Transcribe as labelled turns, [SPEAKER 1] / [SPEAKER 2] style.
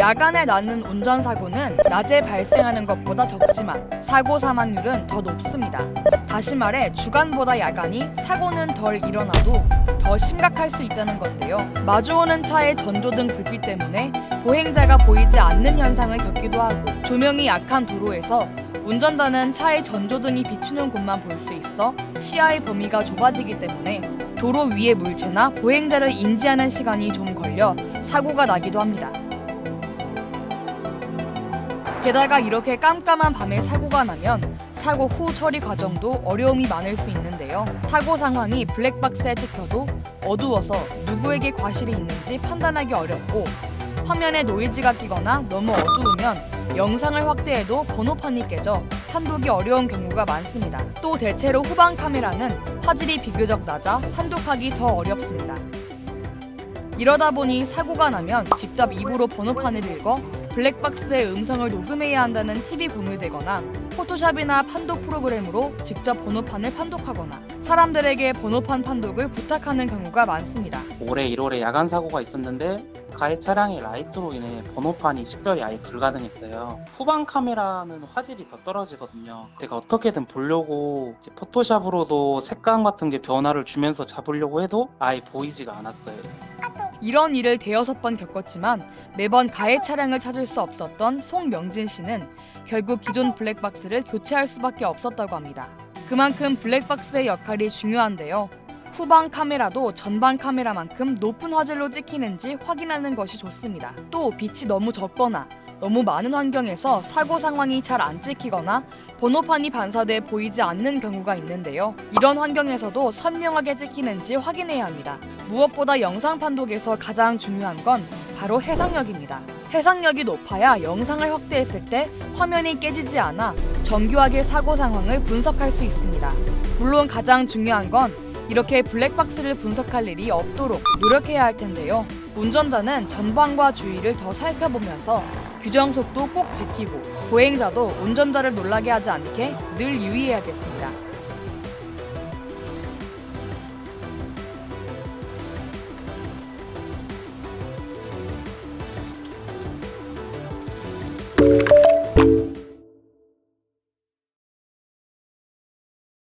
[SPEAKER 1] 야간에 나는 운전사고는 낮에 발생하는 것보다 적지만 사고 사망률은 더 높습니다. 다시 말해 주간보다 야간이 사고는 덜 일어나도 더 심각할 수 있다는 건데요. 마주오는 차의 전조등 불빛 때문에 보행자가 보이지 않는 현상을 겪기도 하고, 조명이 약한 도로에서 운전자는 차의 전조등이 비추는 곳만 볼 수 있어 시야의 범위가 좁아지기 때문에 도로 위의 물체나 보행자를 인지하는 시간이 좀 걸려 사고가 나기도 합니다. 게다가 이렇게 깜깜한 밤에 사고가 나면 사고 후 처리 과정도 어려움이 많을 수 있는데요. 사고 상황이 블랙박스에 찍혀도 어두워서 누구에게 과실이 있는지 판단하기 어렵고, 화면에 노이즈가 끼거나 너무 어두우면 영상을 확대해도 번호판이 깨져 판독이 어려운 경우가 많습니다. 또 대체로 후방 카메라는 화질이 비교적 낮아 판독하기 더 어렵습니다. 이러다 보니 사고가 나면 직접 입으로 번호판을 읽어 블랙박스의 음성을 녹음해야 한다는 팁이 공유되거나, 포토샵이나 판독 프로그램으로 직접 번호판을 판독하거나 사람들에게 번호판 판독을 부탁하는 경우가 많습니다.
[SPEAKER 2] 올해 1월에 야간 사고가 있었는데 가해 차량의 라이트로 인해 번호판이 식별이 아예 불가능했어요. 후방 카메라는 화질이 더 떨어지거든요. 제가 어떻게든 보려고 이제 포토샵으로도 색감 같은 게 변화를 주면서 잡으려고 해도 아예 보이지가 않았어요.
[SPEAKER 1] 이런 일을 대여섯 번 겪었지만 매번 가해 차량을 찾을 수 없었던 송명진 씨는 결국 기존 블랙박스를 교체할 수밖에 없었다고 합니다. 그만큼 블랙박스의 역할이 중요한데요. 후방 카메라도 전방 카메라만큼 높은 화질로 찍히는지 확인하는 것이 좋습니다. 또 빛이 너무 적거나 너무 많은 환경에서 사고 상황이 잘 안 찍히거나 번호판이 반사돼 보이지 않는 경우가 있는데요. 이런 환경에서도 선명하게 찍히는지 확인해야 합니다. 무엇보다 영상 판독에서 가장 중요한 건 바로 해상력입니다. 해상력이 높아야 영상을 확대했을 때 화면이 깨지지 않아 정교하게 사고 상황을 분석할 수 있습니다. 물론 가장 중요한 건 이렇게 블랙박스를 분석할 일이 없도록 노력해야 할 텐데요. 운전자는 전방과 주위를 더 살펴보면서 규정 속도 꼭 지키고, 보행자도 운전자를 놀라게 하지 않게 늘 유의해야겠습니다.